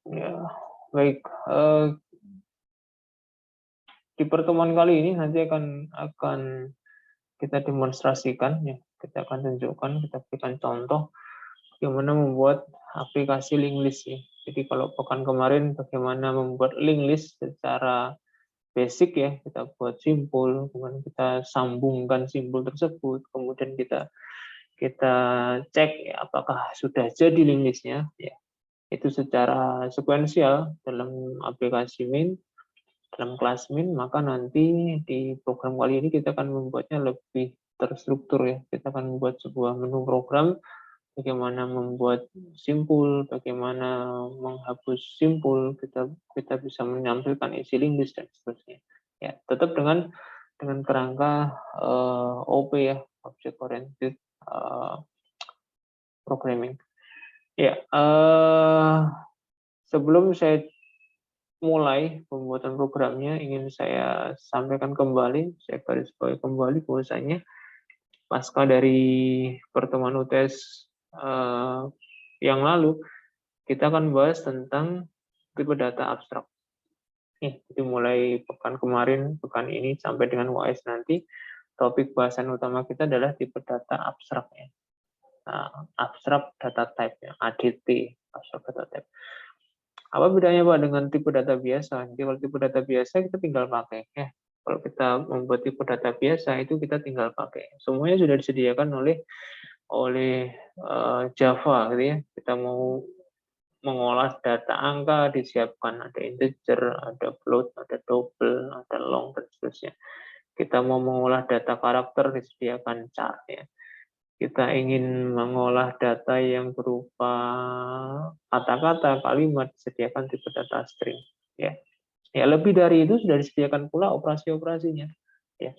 Ya, baik. Di pertemuan kali ini nanti akan kita demonstrasikan, ya. Kita akan tunjukkan, kita berikan contoh bagaimana membuat aplikasi link list, ya. Jadi kalau pekan kemarin bagaimana membuat link list secara basic, ya, kita buat simpul, kemudian kita sambungkan simpul tersebut, kemudian kita kita cek, ya, apakah sudah jadi link listnya, ya. Itu secara sekuensial dalam aplikasi Mint, dalam kelas Mint, maka nanti di program kali ini kita akan membuatnya lebih terstruktur, ya. Kita akan membuat sebuah menu program, bagaimana membuat simpul, bagaimana menghapus simpul, kita bisa menampilkan isi link list dan seterusnya. Ya, tetap dengan kerangka OP, ya, Object Oriented Programming. Ya, sebelum saya mulai pembuatan programnya, ingin saya sampaikan kembali, saya garis bawahi kembali bahwasanya pasca dari pertemuan UTS yang lalu, kita akan bahas tentang tipe data abstrak. Jadi mulai pekan kemarin, pekan ini, sampai dengan UAS nanti, topik bahasan utama kita adalah tipe data abstrak, ya. Nah, abstrak data type, ya, ADT, abstrak data type. Apa bedanya Pak dengan tipe data biasa? Jadi kalau tipe data biasa kita tinggal pakai, ya. Kalau kita membuat tipe data biasa itu kita tinggal pakai. Semuanya sudah disediakan oleh Java, gitu ya. Kita mau mengolah data angka, disiapkan ada integer, ada float, ada double, ada long, dan seterusnya. Kita mau mengolah data karakter, disediakan char, ya. Kita ingin mengolah data yang berupa kata-kata, kalimat, disediakan tipe data string, ya. Ya, lebih dari itu sudah disediakan pula operasi-operasinya, ya.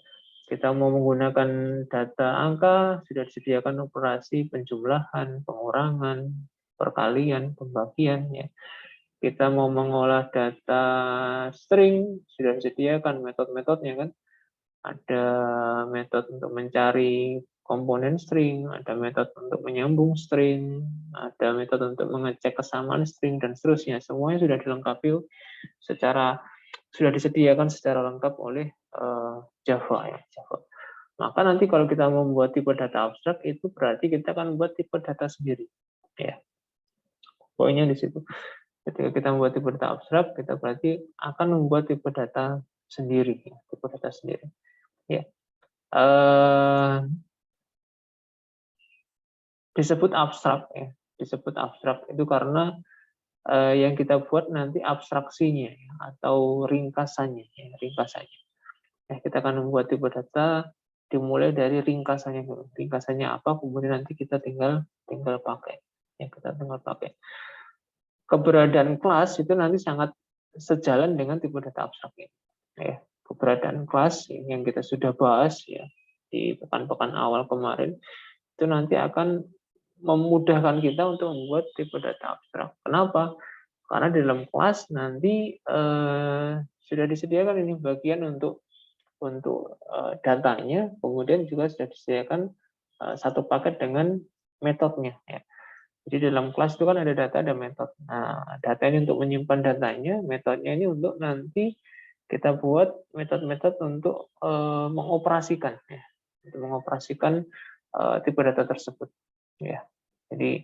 Kita mau menggunakan data angka, sudah disediakan operasi penjumlahan, pengurangan, perkalian, pembagian, ya. Kita mau mengolah data string, sudah disediakan metode-metodenya, kan. Ada metode untuk mencari komponen string, ada metode untuk menyambung string, ada metode untuk mengecek kesamaan string, dan seterusnya. Semuanya sudah dilengkapi sudah disediakan secara lengkap oleh Java, ya, Java. Maka nanti kalau kita membuat tipe data abstrak, itu berarti kita akan membuat tipe data sendiri, ya. Poinnya di situ. Ketika kita membuat tipe data abstrak, kita berarti akan membuat tipe data sendiri, ya, tipe data sendiri. Ya. Disebut abstrak, ya. Disebut abstrak itu karena yang kita buat nanti abstraksinya, ya, atau ringkasannya, ya, ringkasannya. Kita akan membuat tipe data dimulai dari ringkasannya dulu. Ringkasannya apa, kemudian nanti kita tinggal pakai. Ya, kita tinggal pakai. Keberadaan kelas itu nanti sangat sejalan dengan tipe data abstrak ini. Ya, keberadaan kelas yang kita sudah bahas, ya, di pekan-pekan awal kemarin, itu nanti akan memudahkan kita untuk membuat tipe data abstrak. Kenapa? Karena di dalam kelas nanti sudah disediakan ini bagian untuk datanya, kemudian juga sudah disediakan satu paket dengan metodenya, ya. Jadi dalam kelas itu kan ada data, ada metode. Nah, data ini untuk menyimpan datanya, metodenya ini untuk nanti kita buat metode-metode untuk mengoperasikan, ya, untuk mengoperasikan tipe data tersebut, ya. Jadi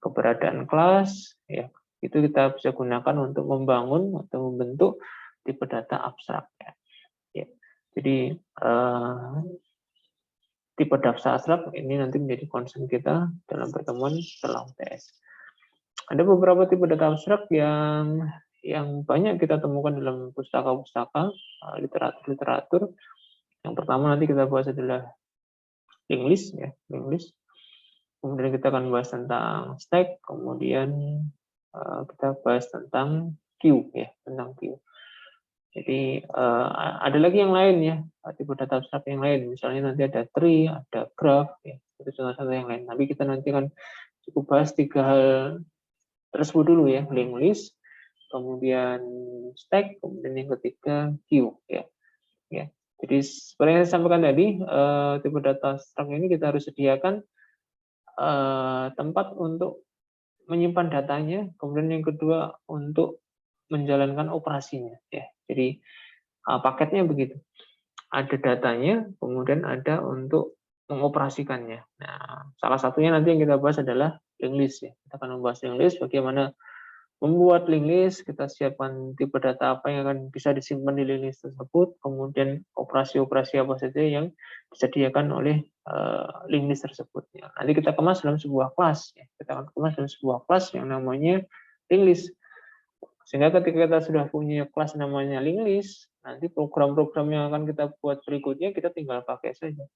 keberadaan kelas, ya, itu kita bisa gunakan untuk membangun atau membentuk tipe data abstrak, ya. Ya. Jadi tipe data abstrak ini nanti menjadi concern kita dalam pertemuan setelah UTS. Ada beberapa tipe data abstrak yang banyak kita temukan dalam pustaka-pustaka, literatur-literatur. Yang pertama nanti kita bahas adalah linked list, ya, linked list. Kemudian kita akan bahas tentang stack, kemudian kita bahas tentang queue, ya, tentang queue. Jadi ada lagi yang lain, ya, tipe data abstrak yang lain. Misalnya nanti ada tree, ada graph, ya, itu contoh-contoh yang lain. Tapi kita nanti akan cukup bahas 3 hal tersebut dulu, ya, linked list, kemudian stack, kemudian yang ketiga queue, ya. Ya. Jadi seperti yang saya sampaikan tadi, tipe data abstrak ini kita harus sediakan tempat untuk menyimpan datanya, kemudian yang kedua untuk menjalankan operasinya. Ya, jadi paketnya begitu. Ada datanya, kemudian ada untuk mengoperasikannya. Nah, salah satunya nanti yang kita bahas adalah linked list. Ya. Kita akan membahas linked list, bagaimana membuat linked list, kita siapkan tipe data apa yang akan bisa disimpan di linked list tersebut, kemudian operasi-operasi apa saja yang disediakan oleh linked list tersebut. Ya. Nanti kita kemas dalam sebuah kelas. Ya. Kita akan kemas dalam sebuah kelas yang namanya linked list. Sehingga ketika kita sudah punya kelas namanya linked list, nanti program-program yang akan kita buat berikutnya kita tinggal pakai saja.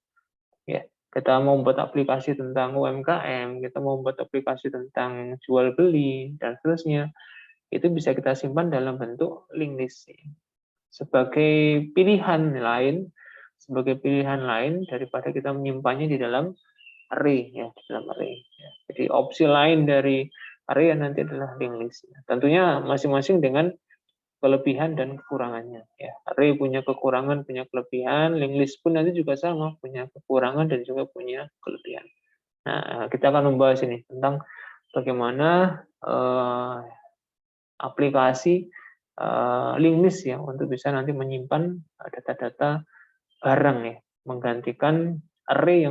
Ya, kita mau membuat aplikasi tentang UMKM, kita mau membuat aplikasi tentang jual beli dan seterusnya, itu bisa kita simpan dalam bentuk linked list. Sebagai pilihan lain, daripada kita menyimpannya di dalam array, ya, di dalam array. Ya. Jadi opsi lain dari array yang nanti adalah linked list. Tentunya masing-masing dengan kelebihan dan kekurangannya. Ya, array punya kekurangan, punya kelebihan, linked list pun nanti juga sama, punya kekurangan dan juga punya kelebihan. Nah, kita akan membahas ini tentang bagaimana aplikasi linked list ya untuk bisa nanti menyimpan data-data barang ya, menggantikan array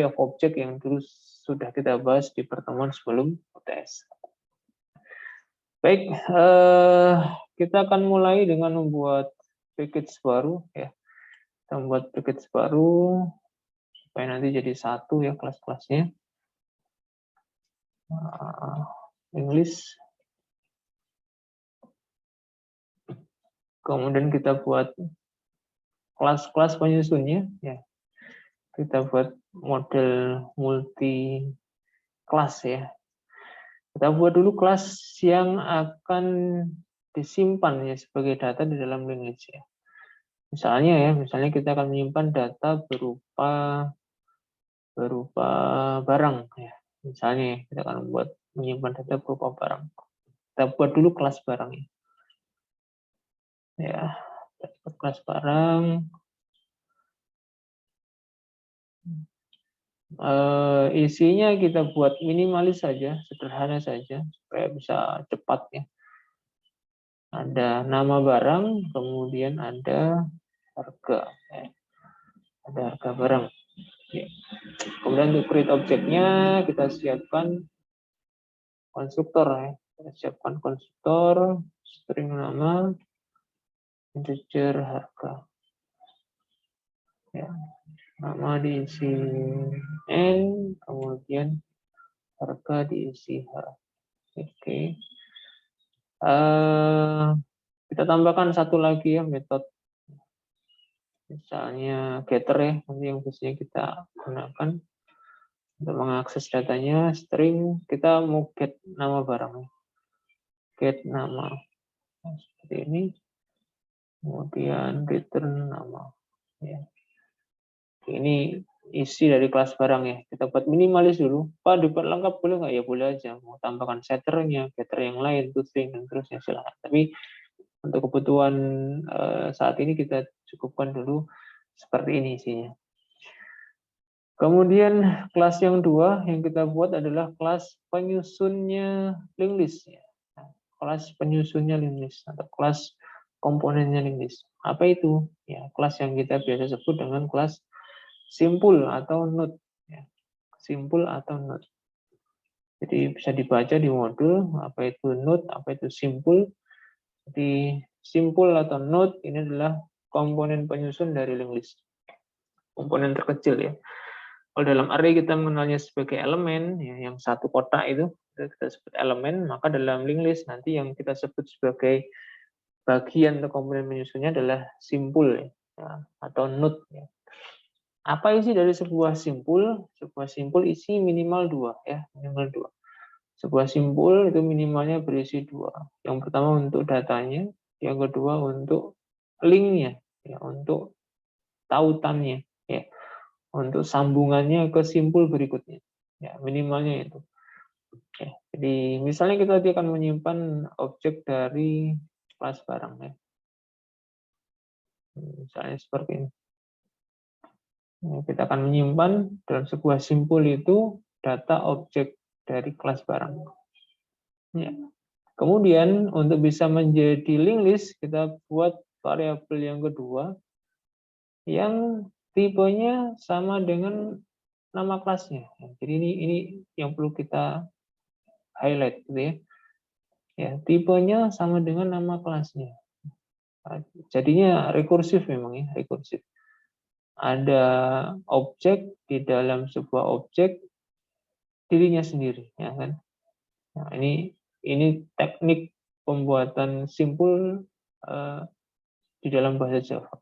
of object yang dulu sudah kita bahas di pertemuan sebelum UTS. Baik, kita akan mulai dengan membuat package baru ya. Kita membuat package baru supaya nanti jadi satu ya kelas-kelasnya. English. Kemudian kita buat kelas-kelas penyusunnya ya. Kita buat model multi kelas ya. Kita buat dulu kelas yang akan disimpan ya sebagai data di dalam linked list ya. Misalnya kita akan menyimpan data berupa barang ya. Misalnya kita akan menyimpan data berupa barang. Kita buat dulu kelas barang ya. Ya, kita buat kelas barang. Isinya kita buat minimalis saja, sederhana saja supaya bisa cepat ya. Ada nama barang, kemudian ada harga. Ya. Ada harga barang. Ya. Kemudian untuk create objeknya kita siapkan konstruktor ya. Kita siapkan konstruktor, string nama, integer harga. Ya. Nama diisi N, kemudian harga diisi H. Oke. Kita tambahkan satu lagi ya metode. Misalnya getter ya, nanti yang biasanya kita gunakan untuk mengakses datanya, string, kita mau get nama barangnya. Get nama. Nah, seperti ini. Kemudian return nama. Ya. Ini isi dari kelas barang ya. Kita buat minimalis dulu. Pak, diperlengkap boleh nggak? Ya boleh aja. Mau tambahkan setternya, getter yang lain, toString, dan terusnya silahkan. Tapi untuk kebutuhan saat ini kita cukupkan dulu seperti ini isinya. Kemudian kelas yang dua yang kita buat adalah kelas penyusunnya linked list. Nah, kelas penyusunnya linked list atau kelas komponennya linked list. Apa itu? Ya, kelas yang kita biasa sebut dengan kelas simpul atau node. Ya, simpul atau node. Jadi bisa dibaca di modul apa itu node, apa itu simpul. Jadi simpul atau node ini adalah komponen penyusun dari linked list. Komponen terkecil ya. Kalau dalam array kita mengenalnya sebagai elemen, ya, yang satu kotak itu kita sebut elemen, maka dalam linked list nanti yang kita sebut sebagai bagian atau komponen penyusunnya adalah simpul ya, atau node. Ya. Apa isi dari sebuah simpul? Sebuah simpul isi minimal 2 ya, minimal 2. Sebuah simpul itu minimalnya berisi 2. Yang pertama untuk datanya, yang kedua untuk linknya, ya, untuk tautannya, ya. Untuk sambungannya ke simpul berikutnya. Ya, minimalnya itu. Oke. Jadi misalnya kita nanti akan menyimpan objek dari kelas barang ya. Misalnya seperti ini. Kita akan menyimpan dalam sebuah simpul itu data objek dari kelas barang. Ya. Kemudian untuk bisa menjadi linked list, kita buat variabel yang kedua yang tipenya sama dengan nama kelasnya. Jadi ini yang perlu kita highlight gitu ya. Ya, tipenya sama dengan nama kelasnya. Jadinya rekursif memang ya, rekursif. Ada objek di dalam sebuah objek dirinya sendiri, ya kan? Nah, ini teknik pembuatan simpul di dalam bahasa Java.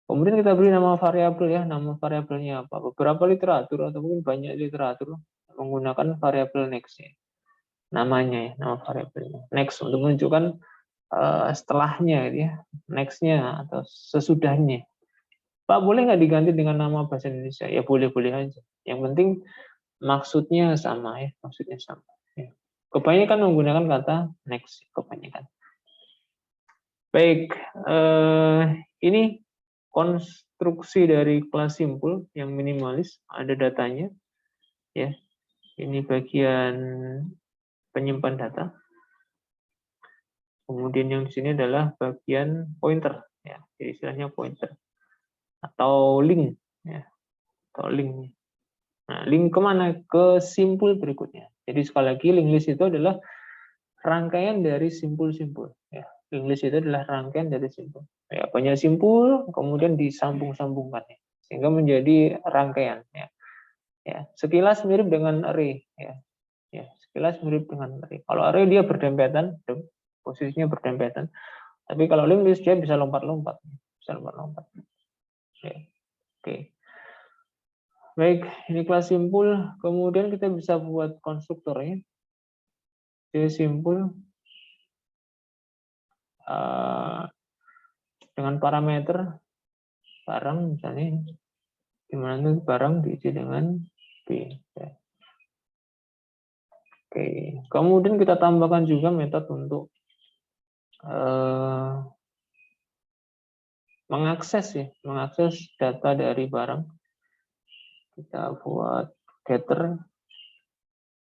Kemudian kita beri nama variabel ya, nama variabelnya apa? Beberapa literatur atau mungkin banyak literatur menggunakan variabel next ya. Namanya ya, nama variabelnya. Next untuk menunjukkan setelahnya gitu ya, next-nya atau sesudahnya. Pak, boleh nggak diganti dengan nama bahasa Indonesia? Ya boleh-boleh aja. Yang penting maksudnya sama ya, maksudnya sama. Ya. Kebanyakan menggunakan kata next, kebanyakan. Baik, ini konstruksi dari kelas simpul yang minimalis, ada datanya, ya. Ini bagian penyimpan data. Kemudian yang di sini adalah bagian pointer, ya, jadi istilahnya pointer atau link, ya, atau link. Nah, link kemana? Ke simpul berikutnya. Jadi sekali lagi link list itu adalah rangkaian dari simpul-simpul. Ya, link list itu adalah rangkaian dari simpul. Ya, banyak simpul, kemudian disambung-sambungkan, ya, sehingga menjadi rangkaian. Ya. Ya, sekilas mirip dengan array. Ya. Ya, sekilas mirip dengan array. Kalau array dia berdempetan, posisinya berdempetan. Tapi kalau link list dia bisa lompat-lompat, bisa lompat-lompat. Ya. Oke. Baik, ini kelas simpul. Kemudian kita bisa buat konstruktornya. Jadi simpul dengan parameter barang misalnya, dimana barang diisi dengan B. Ya. Oke, kemudian kita tambahkan juga metode untuk mengakses ya, mengakses data dari barang. Kita buat getter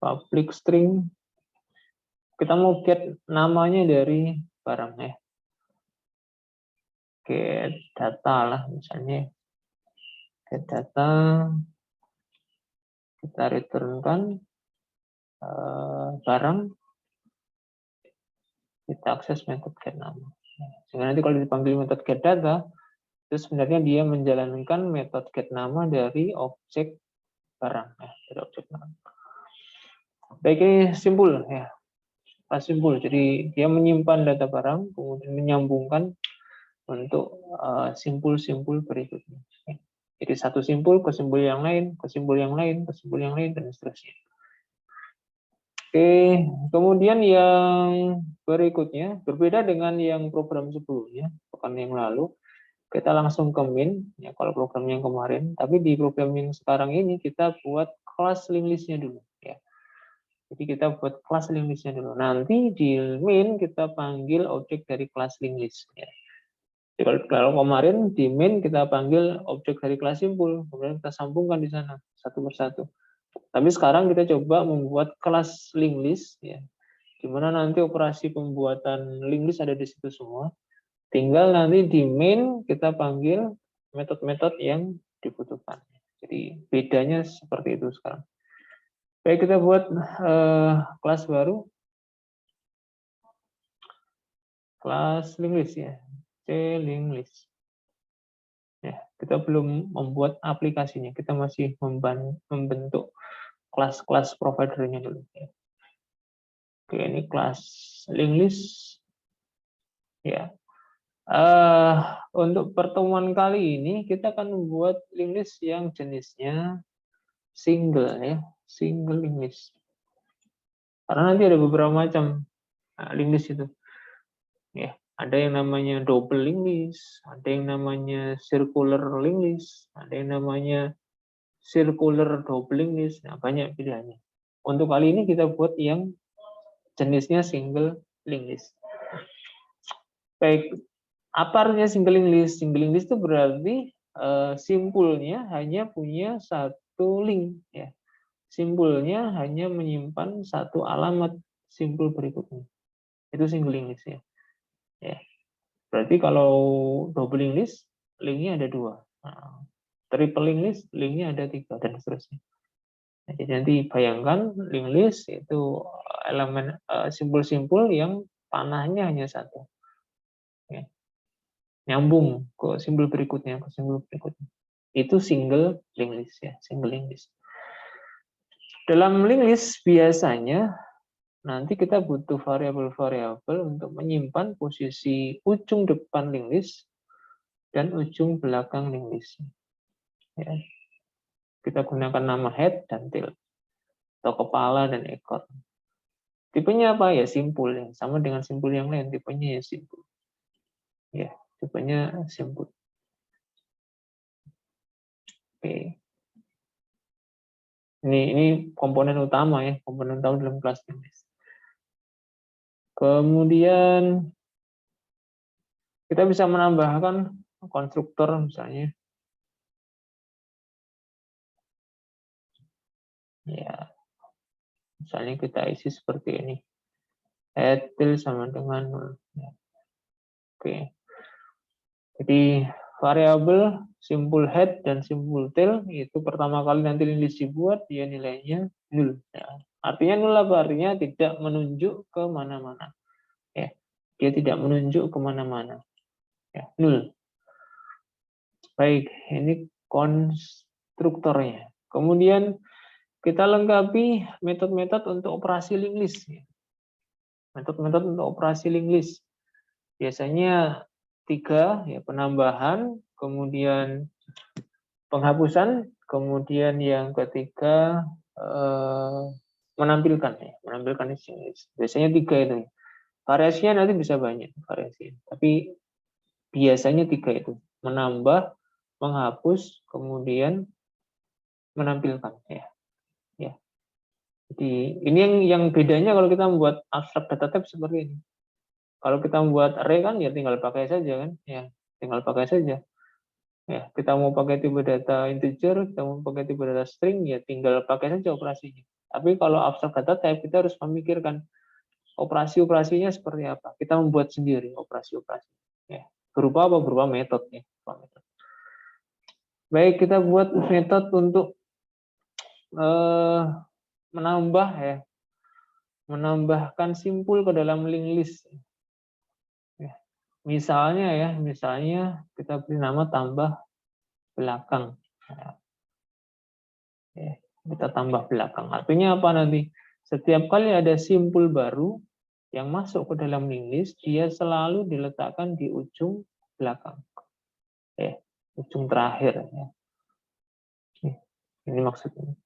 public string. Kita mau get namanya dari barang ya. Get data lah misalnya. Get data, kita returnkan barang, kita akses metode get nama. Sehingga nanti kalau dipanggil metode get data, itu sebenarnya dia menjalankan metode get nama dari objek barang ya, dari objek barang. Baik, ini simpul ya, simpul. Jadi dia menyimpan data barang, kemudian menyambungkan untuk simpul-simpul berikutnya. Jadi satu simpul ke simpul yang lain, ke simpul yang lain, ke simpul yang lain, dan seterusnya. Oke, kemudian yang berikutnya berbeda dengan yang program sebelumnya, pekan yang lalu. Kita langsung ke min, ya kalau program yang kemarin. Tapi di program yang sekarang ini kita buat kelas link list-nya dulu. Ya. Jadi kita buat kelas link list-nya dulu. Nanti di min kita panggil objek dari kelas link list. Ya. Jadi kalau kemarin di min kita panggil objek dari kelas simpul, kemudian kita sambungkan di sana satu persatu. Tapi sekarang kita coba membuat kelas link list, ya, di mana nanti operasi pembuatan link list ada di situ semua. Tinggal nanti di main kita panggil metode-metode yang dibutuhkan. Jadi bedanya seperti itu sekarang. Baik, kita buat kelas baru. Kelas link list ya. C link list. Ya, kita belum membuat aplikasinya. Kita masih membentuk kelas-kelas providernya dulu. Ya. Oke, ini kelas link list. Ya. Untuk pertemuan kali ini kita akan membuat link list yang jenisnya single ya, single link list. Karena nanti ada beberapa macam link list itu. Ya, ada yang namanya double link list, ada yang namanya circular link list, ada yang namanya circular double link list. Nah, banyak pilihannya. Untuk kali ini kita buat yang jenisnya single link list. Baik, apa artinya single link list? Single link list itu berarti simpulnya hanya punya satu link ya. simpulnya hanya menyimpan satu alamat simpul berikutnya. Itu singling list ya. Ya. Berarti kalau doubling list, linknya ada 2. Nah, triple list, linknya ada 3, dan seterusnya. Nah, jadi nanti bayangkan link list itu elemen simpul-simpul yang panahnya hanya 1. Ya. Nyambung ke simbol berikutnya, ke simbol berikutnya. Itu single link list ya, single link list. Dalam link list biasanya nanti kita butuh variabel-variabel untuk menyimpan posisi ujung depan link list dan ujung belakang link list. Ya. Kita gunakan nama head dan tail, atau kepala dan ekor. Tipenya apa ya? Simpul ya, sama dengan simpul yang lain. Tipenya ya simpul. Ya, tipenya simpul. Oke. Ini komponen utama ya, komponen utama dalam kelas link list. Kemudian kita bisa menambahkan konstruktor misalnya. Ya, misalnya kita isi seperti ini. Head tail sama dengan 0. Ya. Oke. Jadi variabel simpul head dan simpul tail itu pertama kali nanti list dibuat dia nilainya 0. Ya. Artinya 0 apa? Artinya tidak menunjuk ke mana-mana. Ya. Dia tidak menunjuk ke mana-mana. Ya, 0. Baik, ini konstruktornya. Kemudian kita lengkapi metode-metode untuk operasi link list. Metode-metode untuk operasi link list. Biasanya 3, ya, penambahan, kemudian penghapusan, kemudian yang ketiga menampilkan link list. Biasanya 3 itu. Variasinya nanti bisa banyak variasi, tapi biasanya 3 itu: menambah, menghapus, kemudian menampilkan. Ya. Jadi ini yang bedanya kalau kita membuat abstract data type seperti ini. Kalau kita membuat array kan ya tinggal pakai saja kan, ya tinggal pakai saja. Ya, kita mau pakai tipe data integer, kita mau pakai tipe data string, ya tinggal pakai saja operasinya. Tapi kalau abstract data type kita harus memikirkan operasi-operasinya seperti apa. Kita membuat sendiri operasi-operasi. Ya, berupa apa? Berupa metode ya. Baik, kita buat metode untuk menambah ya, menambahkan simpul ke dalam link list. Ya. Misalnya kita beri nama tambah belakang. Ya, kita tambah belakang. Artinya apa nanti? Setiap kali ada simpul baru yang masuk ke dalam link list, dia selalu diletakkan di ujung belakang. Ya, ujung terakhir. Ya. Ini maksudnya.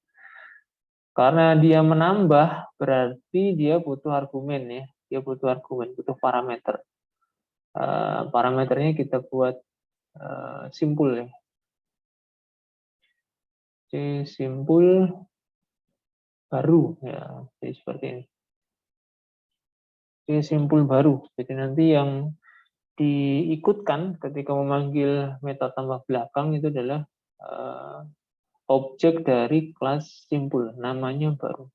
Karena dia menambah, berarti dia butuh argumen ya. Dia butuh argumen, butuh parameter. Parameternya kita buat simpul ya. Jadi simpul baru ya, jadi seperti ini. Jadi simpul baru. Jadi nanti yang diikutkan ketika memanggil metode tambah belakang itu adalah objek dari kelas simpul, namanya baru.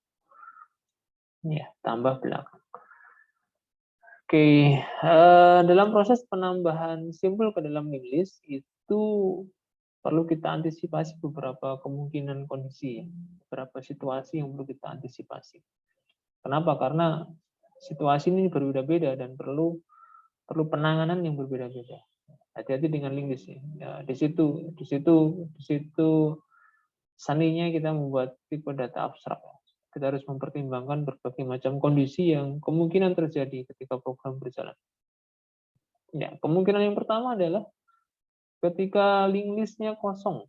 Ya, tambah belakang. Oke, dalam proses penambahan simpul ke dalam link list itu perlu kita antisipasi beberapa kemungkinan kondisi, beberapa situasi yang perlu kita antisipasi. Kenapa? Karena situasi ini berbeda-beda dan perlu penanganan yang berbeda-beda. Hati-hati dengan link list ya. Ya, di situ seninya kita membuat tipe data abstrak. Kita harus mempertimbangkan berbagai macam kondisi yang kemungkinan terjadi ketika program berjalan. Ya, kemungkinan yang pertama adalah ketika link list-nya kosong.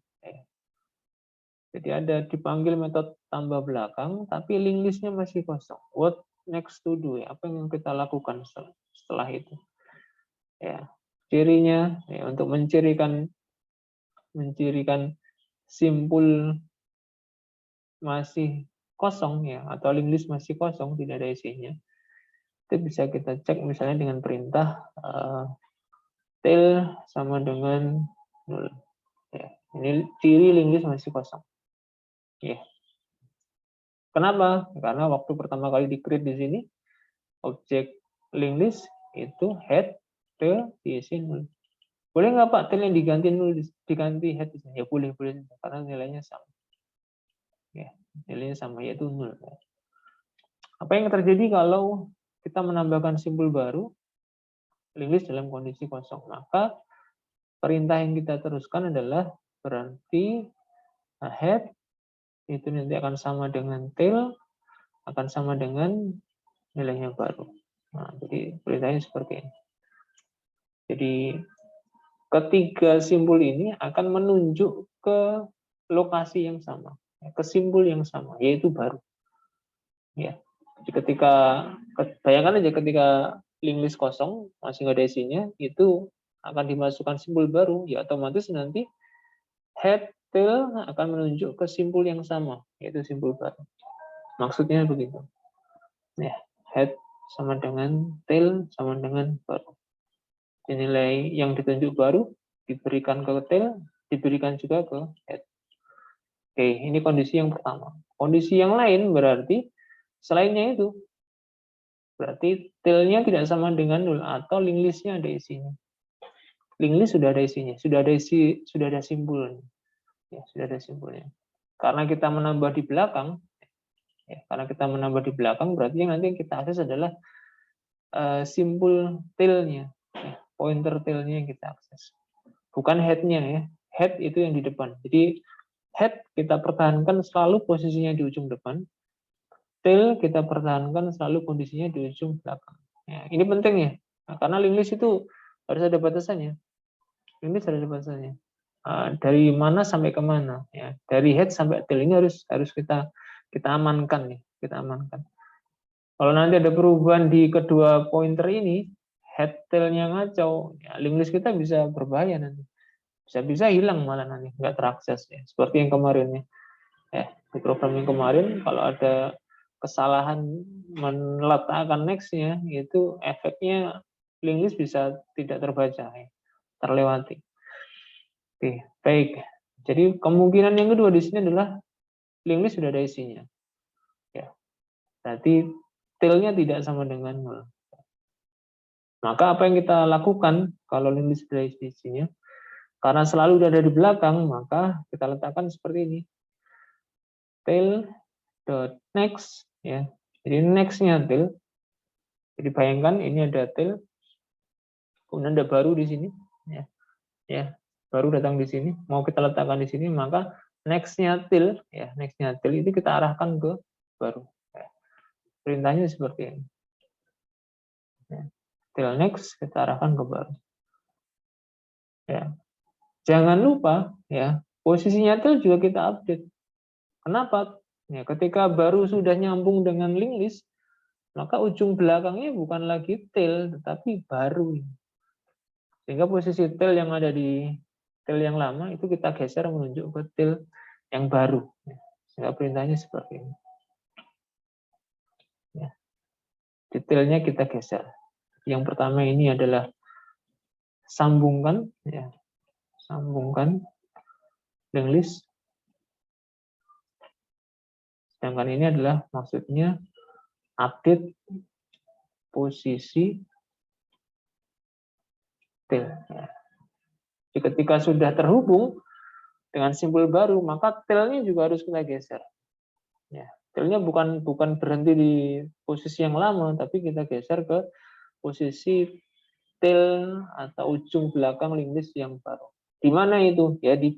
Jadi ada dipanggil metode tambah belakang, tapi link list-nya masih kosong. What next to do? Apa yang kita lakukan setelah itu? Ya, cirinya ya, untuk mencirikan simpul masih kosong ya, atau link list masih kosong, tidak ada isinya. Itu bisa kita cek misalnya dengan perintah tail sama dengan 0. Ya, ini ciri link list masih kosong. Ya. Kenapa? Karena waktu pertama kali di-create di sini, objek linked list itu head, tail, diisi null. Boleh nggak Pak tail yang diganti null, diganti head di sini? Ya boleh, karena nilainya sama. Ya, nilainya sama, yaitu null. Apa yang terjadi kalau kita menambahkan simbol baru, linked list dalam kondisi kosong? Maka perintah yang kita teruskan adalah berarti head itu nanti akan sama dengan tail, akan sama dengan nilainya baru. Nah, jadi perintahnya seperti ini. Jadi ketiga simbol ini akan menunjuk ke lokasi yang sama, ke simbol yang sama, yaitu baru. Ya. Jadi ketika bayangkan aja ketika linked list kosong masih nggak ada isinya, itu akan dimasukkan simbol baru, ya otomatis nanti head tail akan menunjuk ke simbol yang sama, yaitu simbol baru. Maksudnya begitu. Ya, head sama dengan tail sama dengan baru. Nilai yang ditunjuk baru diberikan ke tail, diberikan juga ke head. Oke, ini kondisi yang pertama. Kondisi yang lain berarti selainnya itu, berarti tail-nya tidak sama dengan nol atau linked list-nya ada isinya. Linked list sudah ada isinya, sudah ada simbolnya. Ya, sudah ada simbolnya. Karena kita menambah di belakang, ya, karena kita menambah di belakang berarti yang nanti yang kita akses adalah simbol tail-nya, ya, pointer tail-nya yang kita akses. Bukan head-nya ya. Head itu yang di depan. Jadi head kita pertahankan selalu posisinya di ujung depan. Tail kita pertahankan selalu kondisinya di ujung belakang. Ya, ini penting ya. Nah, karena linked list itu harus ada batasannya. Linked list harus ada batasannya. Dari mana sampai ke mana ya. Dari head sampai tail ini harus kita amankan ya, kita amankan. Kalau nanti ada perubahan di kedua pointer ini, head tail-nya ngacau, ya, linked list kita bisa berbahaya nanti. Bisa hilang malah nanti, nggak terakses ya. Seperti yang kemarin ya. Di program yang kemarin kalau ada kesalahan meletakkan next-nya, itu efeknya linked list bisa tidak terbaca ya, terlewati. Oke, baik. Jadi kemungkinan yang kedua di sini adalah linked list sudah ada isinya. Ya. Berarti tail-nya tidak sama dengan nol. Maka apa yang kita lakukan kalau linked list sudah ada isinya? Karena selalu ada di belakang, maka kita letakkan seperti ini. Tail.next ya. Jadi next-nya tail. Jadi bayangkan ini ada tail, kemudian ada baru di sini ya. Ya, baru datang di sini, mau kita letakkan di sini, maka next-nya tail ya, next-nya tail itu kita arahkan ke baru. Ya. Perintahnya seperti ini. Ya. Tail next kita arahkan ke baru. Ya. Jangan lupa ya, posisinya tail juga kita update. Kenapa? Ya, ketika baru sudah nyambung dengan linked list, maka ujung belakangnya bukan lagi tail, tetapi baru. Sehingga posisi tail yang ada di tail yang lama itu kita geser menunjuk ke tail yang baru. Sehingga perintahnya seperti ini. Ya. Detailnya kita geser. Yang pertama ini adalah sambungkan, ya, sambungkan linked list. Sedangkan ini adalah maksudnya update posisi tail. Ya. Jadi ketika sudah terhubung dengan simbol baru, maka tailnya juga harus kita geser. Ya, tailnya bukan berhenti di posisi yang lama, tapi kita geser ke posisi tail atau ujung belakang linked list yang baru. Di mana itu? Ya di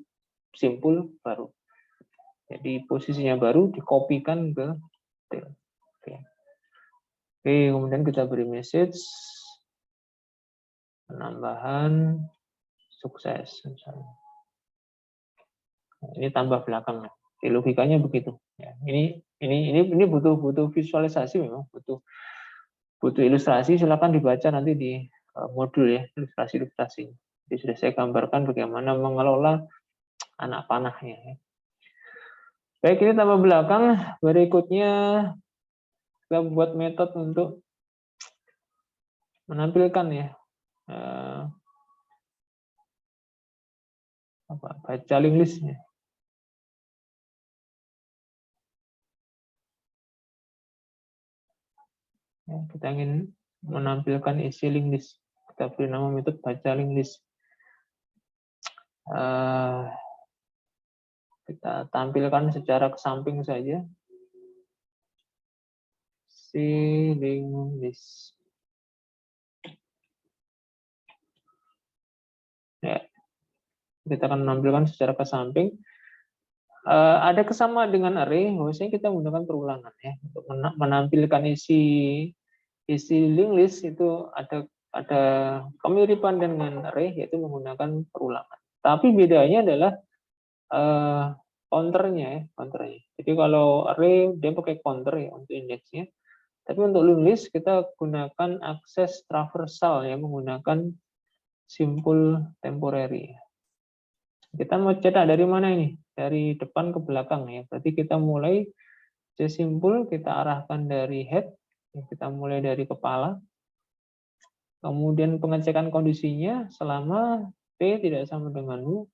simbol baru. Jadi posisinya baru dikopikan ke tail. Oke. Oke, kemudian kita beri message penambahan sukses misalnya. Ini tambah belakang. Jadi logikanya begitu. Ya, ini butuh visualisasi memang, butuh ilustrasi. Silakan dibaca nanti di modul ya, ilustrasi. Jadi sudah saya gambarkan bagaimana mengelola anak panahnya. Ya. Baik, ini tambah belakang. Berikutnya kita buat metode untuk menampilkan ya baca linked list-nya. Ya, kita ingin menampilkan isi linked list. Kita beri nama metode baca linked list. Kita tampilkan secara ke samping saja. Si linked list. Ya, kita akan menampilkan secara ke samping. Ada kesamaan dengan array, biasanya kita menggunakan perulangan ya untuk menampilkan isi linked list itu ada kemiripan dengan array yaitu menggunakan perulangan. Tapi bedanya adalah counternya. Jadi kalau array dia pakai counter ya untuk indeksnya. Tapi untuk linked list kita gunakan akses traversal ya menggunakan simpul temporary. Kita mau cetak dari mana ini? Dari depan ke belakang ya. Berarti kita mulai simpul, kita arahkan dari head, kita mulai dari kepala. Kemudian pengecekan kondisinya selama T tidak sama dengan U.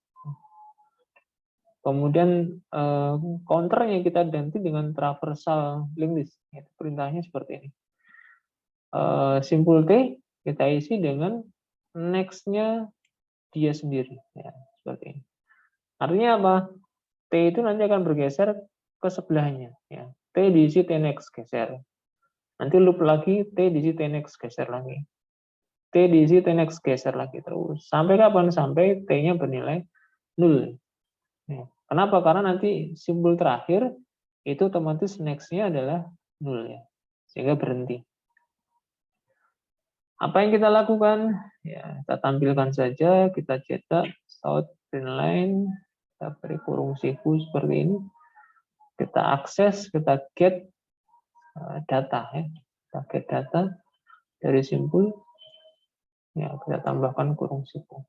Kemudian counternya kita ganti dengan traversal linked list. Perintahnya seperti ini. Simpul T kita isi dengan next-nya dia sendiri. Ya, seperti ini. Artinya apa? T itu nanti akan bergeser ke sebelahnya. Ya. T diisi T next geser. Nanti loop lagi T diisi T next geser lagi. T diisi T next geser lagi terus. Sampai kapan? Sampai T-nya bernilai 0. Ya. Kenapa? Karena nanti simbol terakhir itu otomatis next-nya adalah 0 ya. Sehingga berhenti. Apa yang kita lakukan? Ya, kita tampilkan saja, kita cetak south print line, kita beri kurung siku seperti ini. Kita akses, kita get data ya. Kita get data dari simpul. Ya, kita tambahkan kurung siku.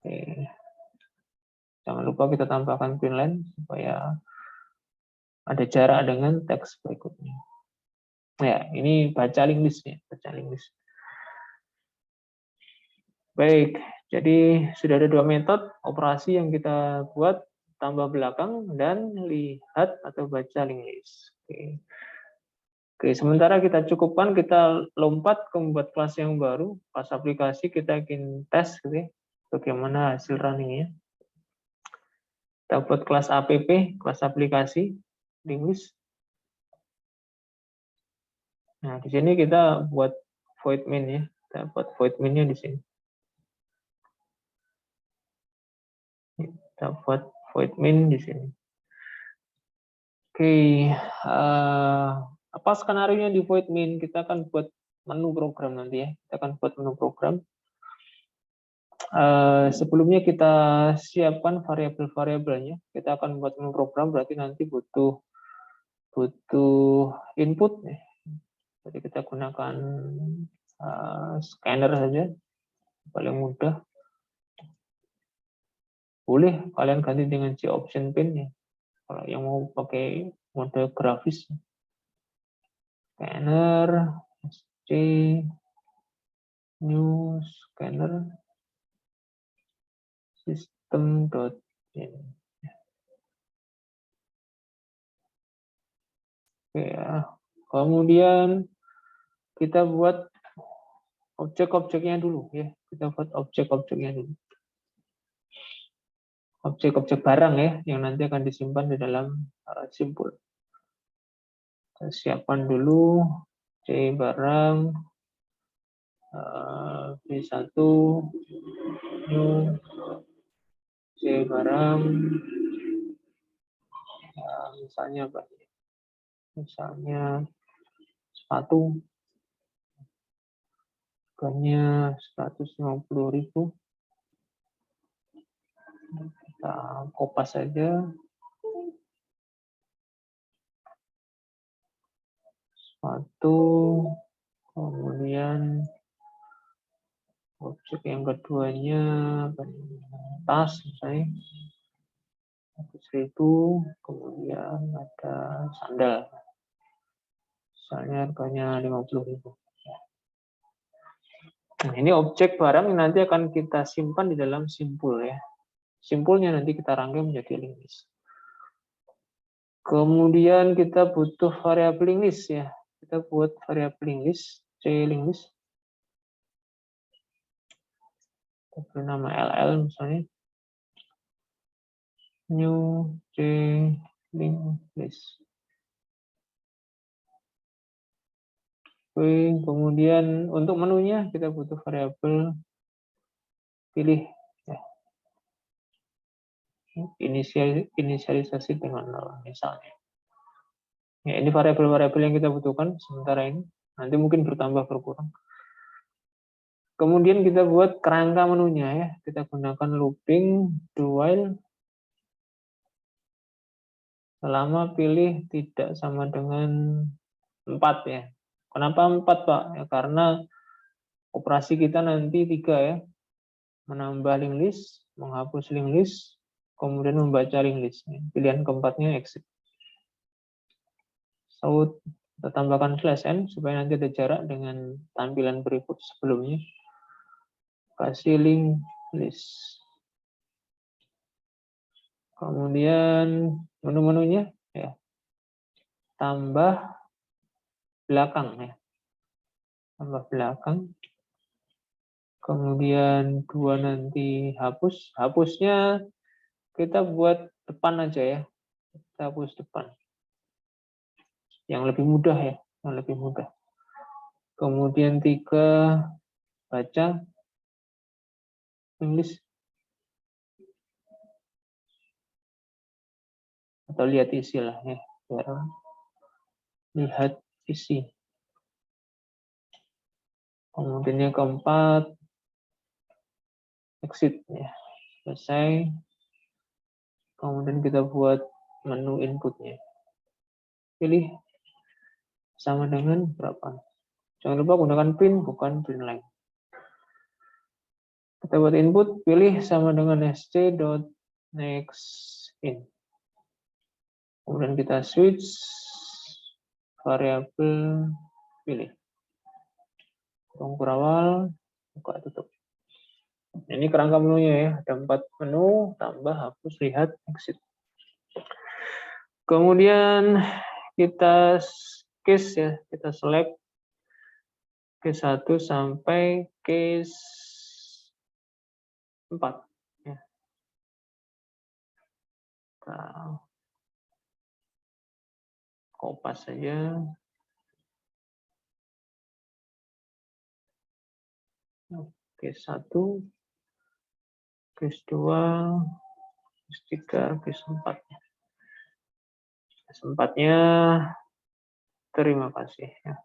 Oke. Jangan lupa kita tambahkan print line supaya ada jarak dengan teks berikutnya. Ya, ini baca linked list ya, baca linked list. Baik, jadi sudah ada 2 metode operasi yang kita buat, tambah belakang dan lihat atau baca linked list. Oke, sementara kita cukupkan, kita lompat ke membuat kelas yang baru, kelas aplikasi, kita ingin tes gitu ya, bagaimana hasil runningnya. Kita buat kelas app, kelas aplikasi, linked list. Nah, di sini kita buat void main ya, kita buat void main-nya di sini. Kita buat void main di sini. Oke, apa skenario-nya di void main? Kita akan buat menu program nanti ya. Kita akan buat menu program. Sebelumnya kita siapkan variabel-variabelnya. Kita akan buat menu program, berarti nanti butuh input. Jadi kita gunakan scanner saja, paling mudah. Boleh kalian ganti dengan C option pin ya. Kalau yang mau pakai mode grafis. Scanner, SC, new scanner, system.in. Oke ya. Kemudian kita buat objek-objeknya dulu ya. Kita buat objek-objeknya dulu. Objek-objek barang ya, yang nanti akan disimpan di dalam simpul. Kita siapkan dulu C barang, B1, new, C barang, misalnya apa? Misalnya sepatu, harganya 150.000. Kita kopas saja. Sepatu, kemudian objek yang keduanya tas misalnya 100.000, kemudian ada sandal misalnya harganya 50.000. Nah, ini objek barang yang nanti akan kita simpan di dalam simpul ya. Simpulnya nanti kita rangkai menjadi linked list. Kemudian kita butuh variabel linked list ya. kita buat variabel list, c-list. Kita beri nama ll misalnya. New c-list. Oke, kemudian untuk menunya kita butuh variabel pilih ya. Inisialisasi dengan nol misalnya. Ya, ini variabel-variabel yang kita butuhkan sementara ini. Nanti mungkin bertambah berkurang. Kemudian kita buat kerangka menunya ya. Kita gunakan looping do while selama pilih tidak sama dengan 4 ya. Kenapa 4, Pak? Ya, karena operasi kita nanti 3 ya. Menambah link list, menghapus link list, kemudian membaca link list. Pilihan keempatnya exit. So, kita tambahkan /n supaya nanti ada jarak dengan tampilan berikut sebelumnya. Kasih link list. Kemudian menu-menunya ya. Tambah belakang ya. Tambah belakang. Kemudian 2 nanti hapus. Hapusnya kita buat depan aja ya. Kita hapus depan. Yang lebih mudah ya. Yang lebih mudah. Kemudian 3 baca list. Atau lihat isi lah ya. Lihat isi. Kemudian yang keempat exit ya. Selesai. Kemudian kita buat menu inputnya. Pilih sama dengan berapa. Jangan lupa gunakan print, bukan print line. Kita buat input, pilih sama dengan sc.nextIn. Kemudian kita switch variabel pilih. Kurung kurawal, buka tutup. Ini kerangka menunya ya, ada 4 menu, tambah, hapus, lihat, exit. Kemudian kita case ya, kita select case 1 sampai case 4 ya. Kita kopas saja. Case 1, case 2, case 3, case 4. Case 4-nya terima kasih ya,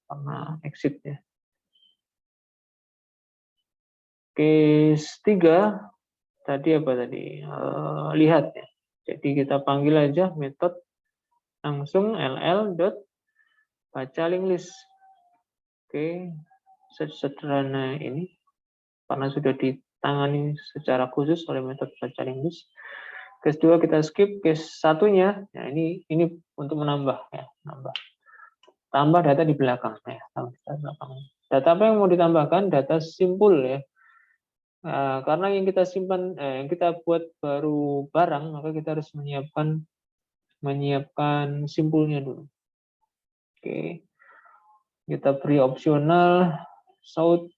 karena exit ya. Case 3 tadi apa tadi? Lihat ya. Jadi kita panggil aja metode langsung ll.baca link list. Oke, sederhana ini karena sudah ditangani secara khusus oleh metode baca link list. Case 2 kita skip, case 1-nya, nah ini untuk menambah ya, menambah. Tambah data di belakang ya, tambah data di belakang. Data apa yang mau ditambahkan? Data simpul ya. Karena yang kita simpan, yang kita buat baru barang, maka kita harus menyiapkan simpulnya dulu. Oke, kita beri opsional sort,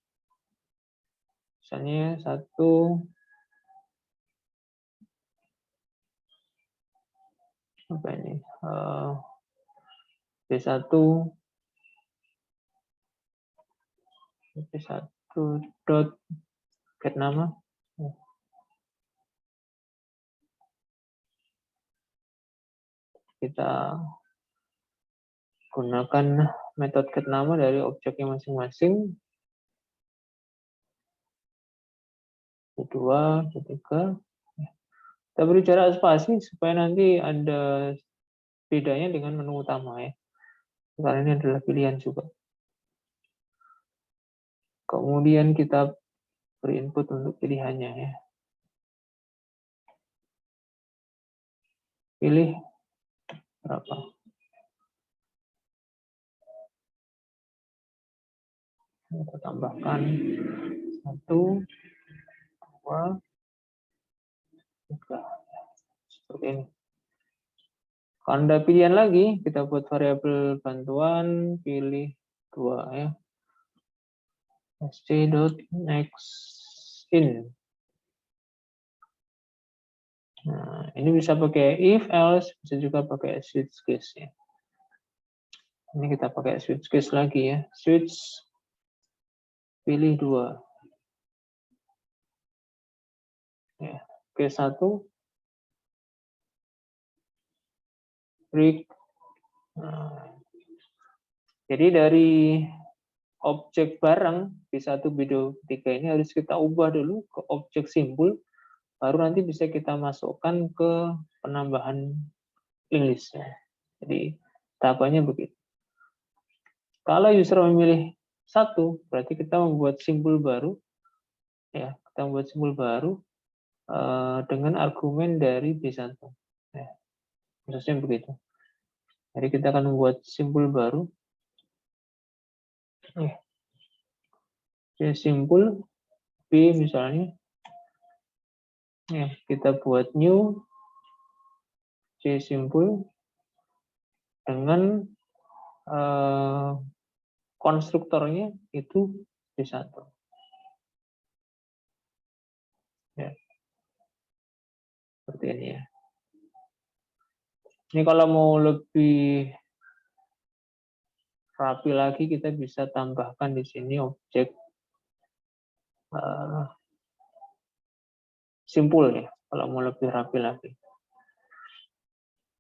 misalnya 1 apa ini? B1 dot get nama. Kita gunakan metode get nama dari objeknya masing-masing. Kedua, ketiga. Kita beri jarak spasi supaya nanti ada bedanya dengan menu utama ya. Karena ini adalah pilihan juga. Kemudian kita beri input untuk pilihannya ya. Pilih berapa. Kita tambahkan 1, 2, 3. Seperti ini. Kalau ada pilihan lagi, kita buat variabel bantuan, pilih 2 ya. sc.nextIn. Nah, ini bisa pakai if, else, bisa juga pakai switch case ya. Ini kita pakai switch case lagi ya. Switch, pilih 2. Ya, case 1, break. Nah, jadi dari objek barang B1, B2, B3 ini harus kita ubah dulu ke objek simbol, baru nanti bisa kita masukkan ke penambahan link list-nya. Jadi tahapannya begitu. Kalau user memilih 1, berarti kita membuat simbol baru, ya, kita membuat simbol baru dengan argumen dari B1. Ya, khususnya begitu. Jadi kita akan membuat simbol baru. Simbol B misalnya. Ya, kita buat new C simbol dengan konstruktornya itu B1. Ya, seperti ini ya. Ini kalau mau lebih rapi lagi, kita bisa tambahkan di sini objek simpul ya, kalau mau lebih rapi lagi.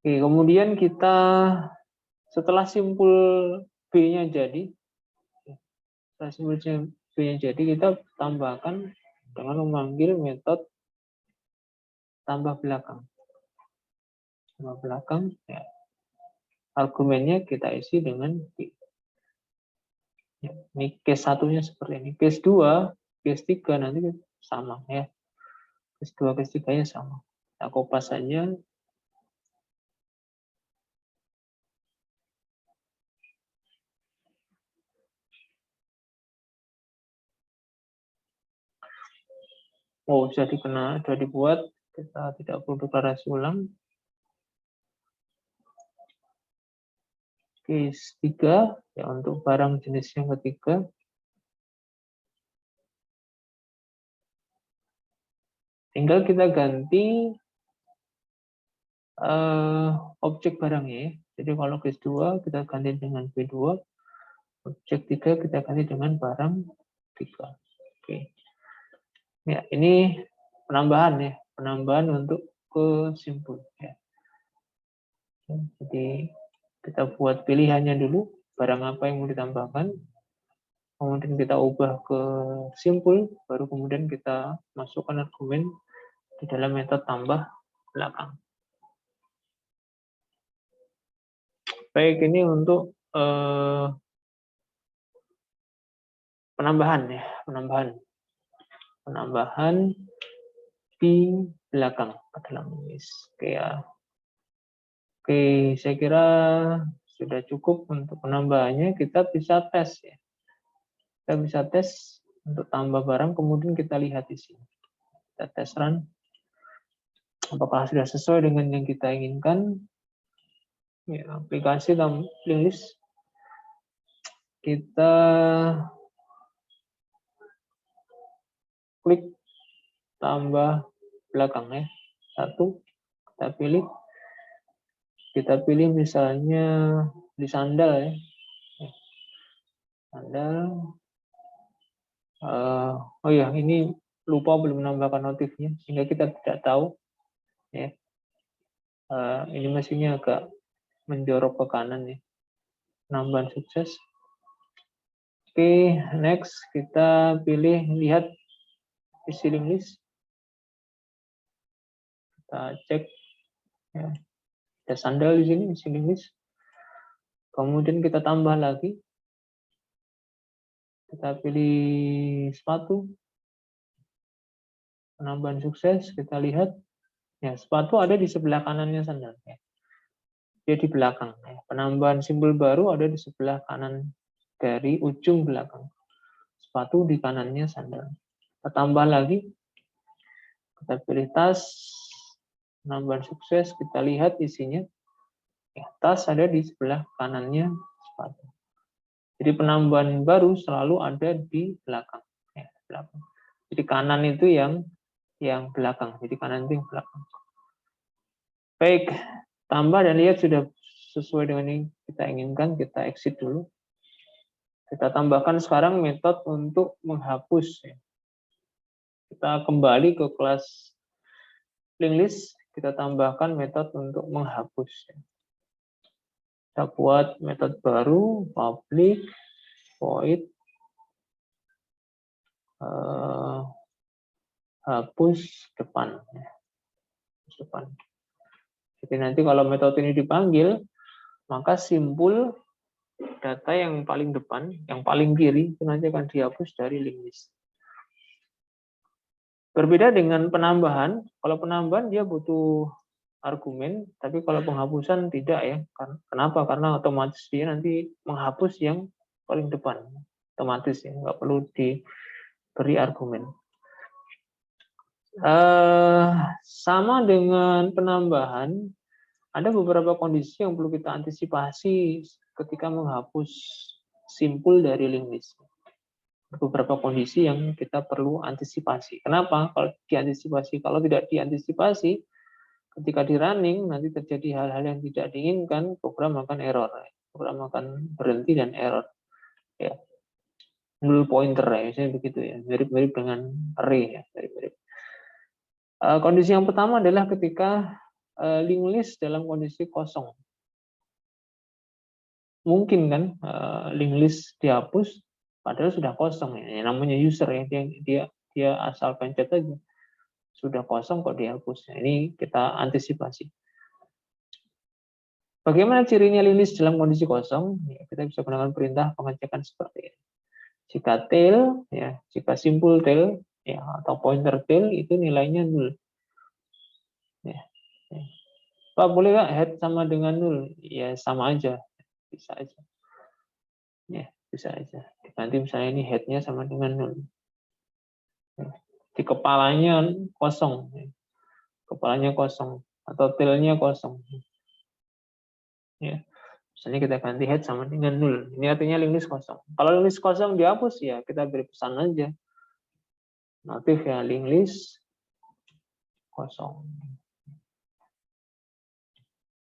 Oke, kemudian kita setelah simpul B-nya jadi, setelah simpul B-nya jadi, kita tambahkan dengan memanggil metode tambah belakang. Tambah belakang, ya. Argumennya kita isi dengan B. Ya, ini case 1-nya seperti ini. Case 2, case 3 nanti sama ya. Case 2, case 3-nya sama. Kita kopas saja. Oh, sudah dibuat. Kita tidak perlu deklarasi ulang. Case 3, ya untuk barang jenis yang ketiga. Tinggal kita ganti objek barangnya ya. Jadi kalau case 2 kita ganti dengan B2, objek 3 kita ganti dengan barang 3. Oke. Ya, ini penambahan ya, penambahan untuk ke simpul ya. Jadi kita buat pilihannya dulu, barang apa yang mau ditambahkan, kemudian kita ubah ke simpul, baru kemudian kita masukkan argumen di dalam metode tambah belakang. Baik, ini untuk penambahan ya, penambahan di belakang ke dalam list. Oke ya. Oke, saya kira sudah cukup untuk penambahannya. Kita bisa tes ya. Kita bisa tes untuk tambah barang, kemudian kita lihat di sini. Kita tes run. Apakah sudah sesuai dengan yang kita inginkan? Ya, aplikasi link list. Kita klik tambah belakang ya. 1, kita pilih misalnya di sandal ya. Sandal. Oh ya, ini lupa belum menambahkan notifnya, sehingga kita tidak tahu ya. Ini mesinnya agak menjorok ke kanan ya. Penambahan sukses. Oke, next kita pilih lihat isi link list. Kita cek ya. Ada sandal di sini isi link list. Kemudian kita tambah lagi. Kita pilih sepatu. Penambahan sukses, kita lihat ya, sepatu ada di sebelah kanannya sandal ya. Dia di belakang ya. Penambahan simbol baru ada di sebelah kanan dari ujung belakang. Sepatu di kanannya sandal. Kita tambah lagi. Kita pilih tas. Penambahan sukses, kita lihat isinya. Ya, tas ada di sebelah kanannya sepatu. Jadi penambahan baru selalu ada di belakang. Ya, belakang. Jadi kanan itu yang belakang. Jadi kanan itu yang belakang. Baik, tambah dan lihat sudah sesuai dengan yang kita inginkan. Kita exit dulu. Kita tambahkan sekarang metode untuk menghapus. Kita kembali ke kelas linked list. Kita tambahkan metode untuk menghapus. Kita buat metode baru, public void hapus depan. Jadi nanti kalau metode ini dipanggil, maka simpul data yang paling depan, yang paling kiri, itu nanti akan dihapus dari linked list. Berbeda dengan penambahan, kalau penambahan dia butuh argumen, tapi kalau penghapusan tidak ya. Kenapa? Karena otomatis dia nanti menghapus yang paling depan. Otomatis ya, nggak perlu diberi argumen. Sama dengan penambahan, ada beberapa kondisi yang perlu kita antisipasi ketika menghapus simpul dari linked list. Beberapa kondisi yang kita perlu antisipasi. Kenapa? Kalau diantisipasi, kalau tidak diantisipasi, ketika di running nanti terjadi hal-hal yang tidak diinginkan, program akan error, program akan berhenti dan error. Ya, null pointer ya, misalnya begitu ya, mirip-mirip dengan array ya, mirip-mirip. Kondisi yang pertama adalah ketika linked list dalam kondisi kosong. Mungkin kan linked list dihapus padahal sudah kosong ya. Namanya user ya, dia asal pencet aja sudah kosong kok dihapus. Nah, ini kita antisipasi. Bagaimana cirinya linked list dalam kondisi kosong? Ya, kita bisa gunakan perintah pengecekan seperti ini. Jika tail ya, jika simpul tail ya atau pointer tail itu nilainya 0. Ya. Pak, boleh nggak head sama dengan 0? Ya sama aja, bisa aja. Ya, bisa aja. Nanti misalnya ini headnya sama dengan 0. Di kepalanya kosong. Kepalanya kosong. Atau tailnya kosong. Ya. Misalnya kita ganti head sama dengan 0. Ini artinya linked list kosong. Kalau linked list kosong dihapus, ya kita beri pesan aja. Notif ya, linked list kosong.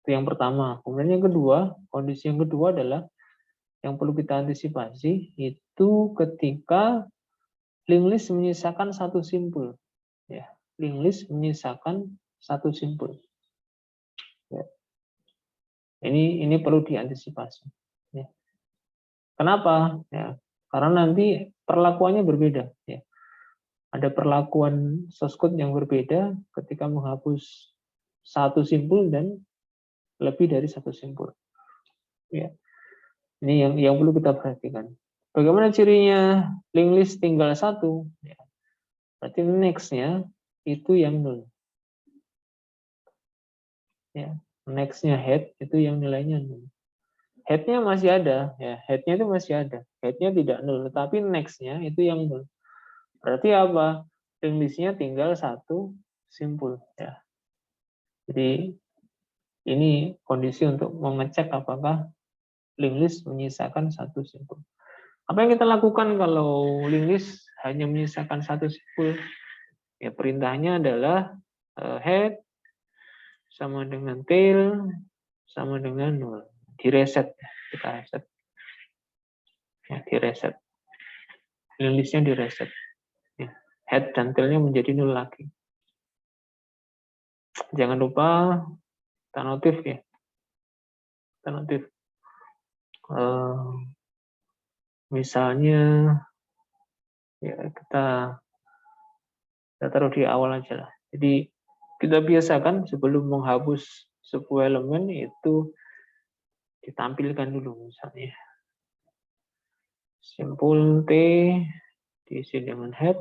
Itu yang pertama. Kemudian yang kedua, kondisi yang kedua adalah yang perlu kita antisipasi itu ketika linked list menyisakan satu simpul. Ya, linked list menyisakan satu simpul. Ya. Ini perlu diantisipasi. Ya. Kenapa? Ya, karena nanti perlakuannya berbeda. Ya. Ada perlakuan source code yang berbeda ketika menghapus satu simpul dan lebih dari satu simpul. Ya. Ini yang perlu kita perhatikan. Bagaimana cirinya linked list tinggal satu? Ya. Berarti next-nya itu yang 0. Ya. Next-nya head itu yang nilainya 0. Head-nya masih ada, ya. Head-nya itu masih ada. Head-nya tidak 0, tetapi next-nya itu yang 0. Berarti apa? Linked list-nya tinggal satu simpul. Ya. Jadi ini kondisi untuk mengecek apakah linked list menyisakan satu simpul. Apa yang kita lakukan kalau linked list hanya menyisakan satu simpul? Ya, perintahnya adalah head sama dengan tail sama dengan 0. Direset. Kita reset. Ya, direset. Linked list-nya direset. Ya. Head dan tail-nya menjadi 0 lagi. Jangan lupa kita notif ya. Kita notif. Misalnya ya kita taruh di awal aja lah. Jadi kita biasakan sebelum menghapus sebuah elemen itu ditampilkan dulu misalnya. Simpul T diisi dengan head.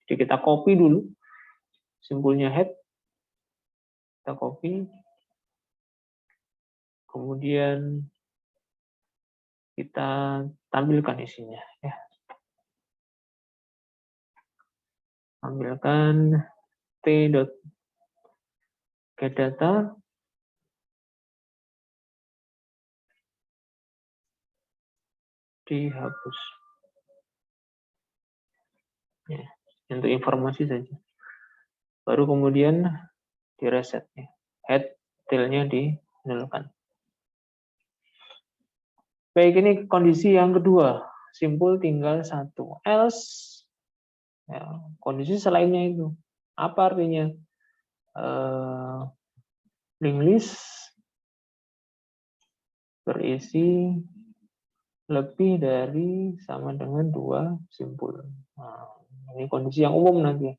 Jadi kita copy dulu simpulnya head. Kita copy. Kemudian kita tampilkan isinya ya. Tampilkan t.getData dihapus. Ya, untuk informasi saja. Baru kemudian direset. Ya. Head, tail-nya dinolkan. Baik, ini kondisi yang kedua. Simpul tinggal satu. Else, ya, kondisi selainnya itu. Apa artinya? Linked list berisi lebih dari sama dengan 2 simpul. Nah, ini kondisi yang umum nanti.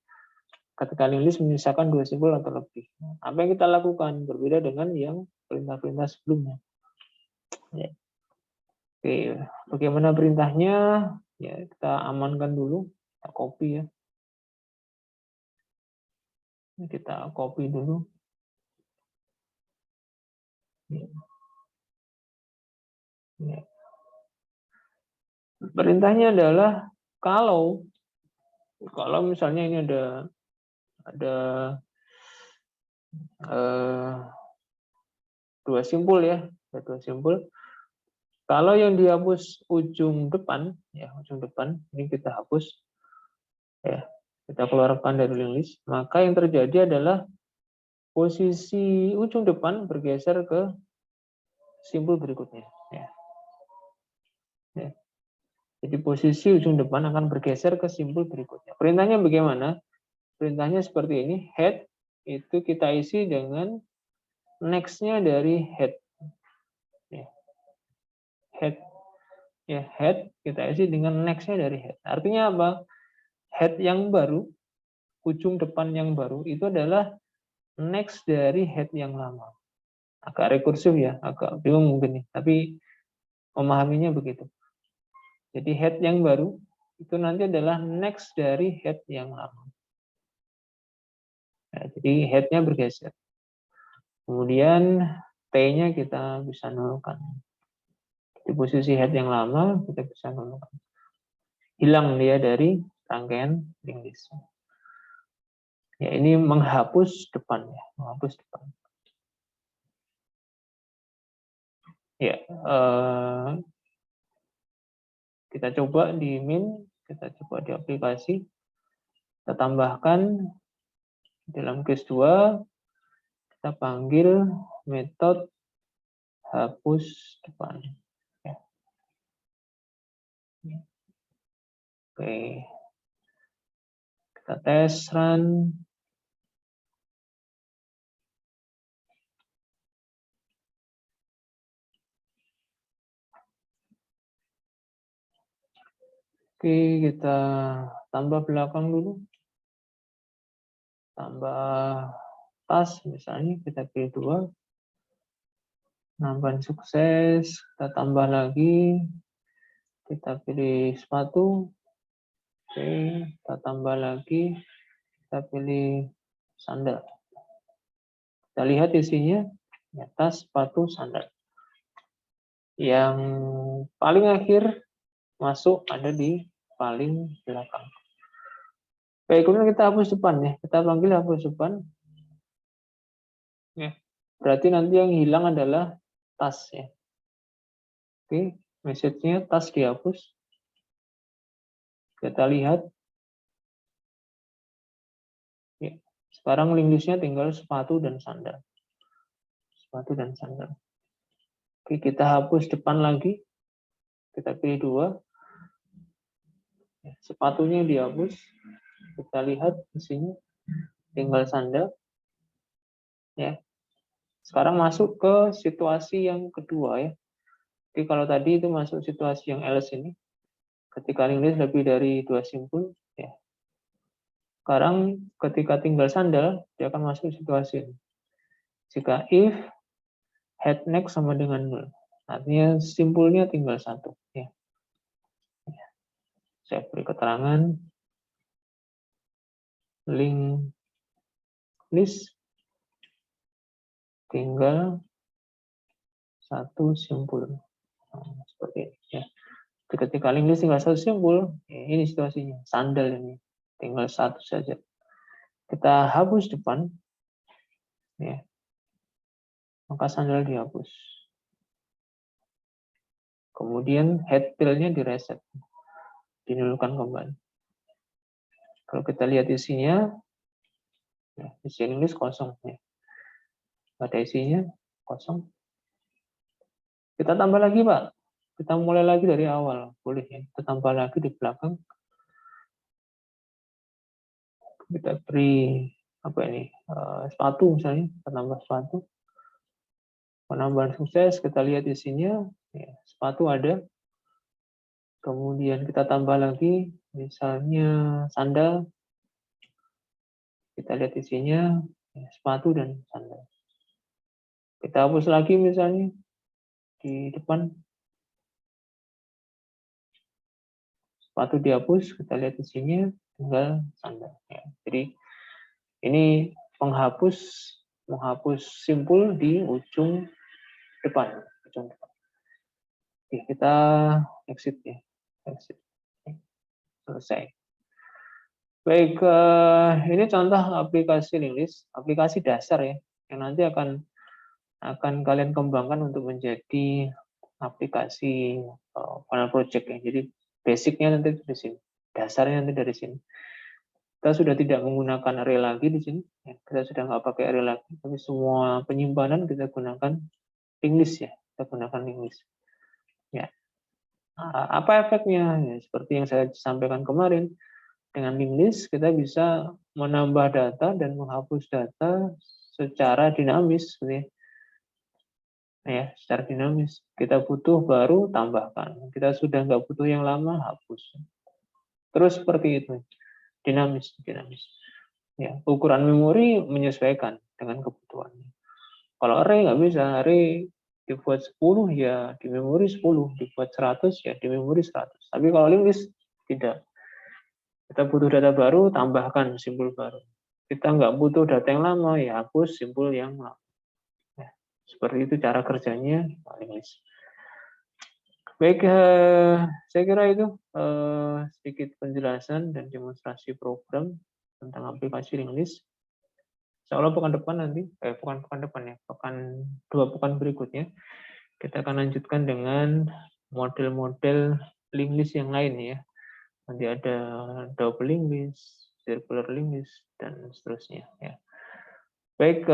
Ketika linked list menyisakan 2 simpul atau lebih. Apa yang kita lakukan? Berbeda dengan yang perintah-perintah sebelumnya. Ya. Oke, bagaimana perintahnya? Ya, kita amankan dulu. Kita copy ya. Kita copy dulu. Ya. Ya. Perintahnya adalah kalau misalnya ini ada 2 simpul ya, ada 2 simpul. Kalau yang dihapus ujung depan, ya ujung depan ini kita hapus, ya kita keluarkan dari linked list, maka yang terjadi adalah posisi ujung depan bergeser ke simpul berikutnya. Ya. Ya. Jadi posisi ujung depan akan bergeser ke simpul berikutnya. Perintahnya bagaimana? Perintahnya seperti ini, head itu kita isi dengan next-nya dari head. Ya. Head. Ya, head kita isi dengan next-nya dari head. Artinya apa? Head yang baru, ujung depan yang baru, itu adalah next dari head yang lama. Agak rekursif ya, agak bingung mungkin nih, tapi memahaminya begitu. Jadi head yang baru, itu nanti adalah next dari head yang lama. Nah, jadi head-nya bergeser. Kemudian T-nya kita bisa nolkan. Di posisi head yang lama, kita bisa nolkan. Hilang dia dari rangkaian linked list. Ya, ini menghapus depan ya, menghapus depan. Ya, kita coba di min, kita coba di aplikasi, kita tambahkan dalam case 2, kita panggil metode hapus depan. Ya. Oke, kita tes run. Oke, kita tambah belakang dulu. Tambah tas, misalnya kita pilih 2. Nambahan sukses, kita tambah lagi. Kita pilih sepatu. Oke, kita tambah lagi. Kita pilih sandal. Kita lihat isinya, ya, tas, sepatu, sandal. Yang paling akhir masuk ada di paling belakang. Baik, kemudian kita hapus depan ya. Kita panggil hapus depan. Ya. Berarti nanti yang hilang adalah tas ya. Oke, message-nya tas dihapus. Kita lihat. Ya. Sekarang link list-nya tinggal sepatu dan sandal. Sepatu dan sandal. Oke, kita hapus depan lagi. Kita pilih 2. Ya, sepatunya dihapus. Kita lihat isinya tinggal sandal. Ya. Sekarang masuk ke situasi yang kedua ya. Jadi kalau tadi itu masuk situasi yang else ini, ketika link list lebih dari 2 simpul, ya. Sekarang ketika tinggal sandal, dia akan masuk situasi ini. Jika if head next sama dengan 0, artinya simpulnya tinggal 1. Ya. Saya beri keterangan link list tinggal 1 simpul. Nah, seperti ini. Ya. Ketika link list tinggal 1 simpul, ya, ini situasinya. Sandal ini tinggal 1 saja. Kita hapus depan, ya, maka sandal dihapus. Kemudian head tail-nya direset, dinulkan kembali. Kalau kita lihat isinya, ya, isi English kosong. Ya. Ada isinya, kosong. Kita tambah lagi, Pak. Kita mulai lagi dari awal. Boleh ya. Kita tambah lagi di belakang. Kita beri, apa ini, sepatu misalnya. Kita tambah sepatu. Penambahan sukses, kita lihat isinya. Ya, sepatu ada. Kemudian kita tambah lagi, misalnya sandal. Kita lihat isinya, ya, sepatu dan sandal. Kita hapus lagi misalnya di depan. Sepatu dihapus, kita lihat isinya, tinggal sandal. Ya, jadi ini menghapus simpul di ujung depan. Oke, kita exit ya. Exit. Selesai. Baik, ini contoh aplikasi English, aplikasi dasar ya, yang nanti akan kalian kembangkan untuk menjadi aplikasi final project ya. Jadi basicnya nanti dari sini, dasarnya nanti dari sini. Kita sudah tidak menggunakan array lagi di sini, ya. Kita sudah nggak pakai array lagi, tapi semua penyimpanan kita gunakan English ya, kita gunakan English. Ya, apa efeknya? Ya, seperti yang saya sampaikan kemarin. Dengan English kita bisa menambah data dan menghapus data secara dinamis, ya, secara dinamis. Kita butuh baru tambahkan, kita sudah nggak butuh yang lama hapus. Terus seperti itu, dinamis. Ya, ukuran memori menyesuaikan dengan kebutuhannya. Kalau array nggak bisa, array dibuat 10 ya di memori 10, dibuat 100 ya di memori 100. Tapi kalau English tidak. Kita butuh data baru, tambahkan simpul baru. Kita nggak butuh data yang lama, ya hapus simpul yang lama. Ya, seperti itu cara kerjanya English. Baik, saya kira itu sedikit penjelasan dan demonstrasi program tentang aplikasi English. Insya Allah pekan depan nanti, bukan pekan depan ya, dua pekan berikutnya, kita akan lanjutkan dengan model-model English yang lain ya. Nanti ada double English, circular English, dan seterusnya. Ya. Baik,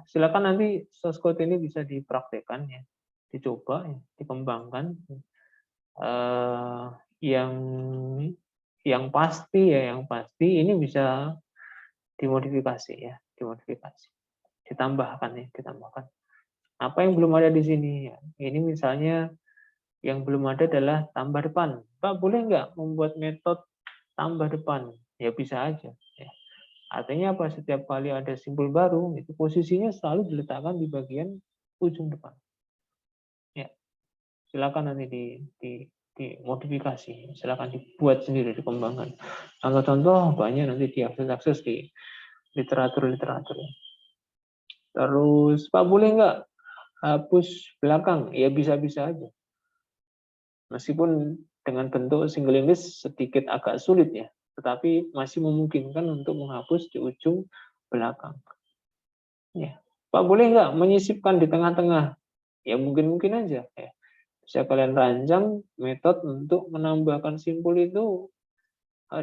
silakan nanti source code ini bisa dipraktekkan ya, dicoba, ya, dikembangkan. Yang pasti ya, ini bisa dimodifikasi ya, ditambahkan. Apa yang belum ada di sini ya? Ini misalnya yang belum ada adalah tambah depan. Pak, boleh nggak membuat metode tambah depan? Ya bisa aja. Ya. Artinya apa? Setiap kali ada simpul baru, itu posisinya selalu diletakkan di bagian ujung depan. Ya, silakan nanti dimodifikasi, silakan dibuat sendiri, dikembangkan. Contoh-contoh banyak nanti diakses di literatur. Terus, Pak, boleh nggak hapus belakang? Ya bisa-bisa aja. Meskipun dengan bentuk single English sedikit agak sulit ya, tetapi masih memungkinkan untuk menghapus di ujung belakang. Ya. Pak, boleh nggak menyisipkan di tengah-tengah? Ya mungkin aja. Ya. Bisa kalian rancang metode untuk menambahkan simpul itu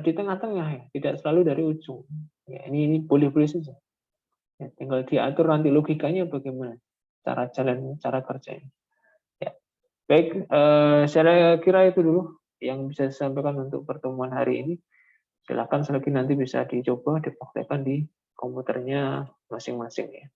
di tengah-tengah ya, tidak selalu dari ujung. Ya, ini boleh-boleh saja. Ya, tinggal diatur nanti logikanya bagaimana cara kerjanya. Baik, saya kira itu dulu yang bisa saya sampaikan untuk pertemuan hari ini. Silakan selagi nanti bisa dicoba, dipraktekkan di komputernya masing-masing ya.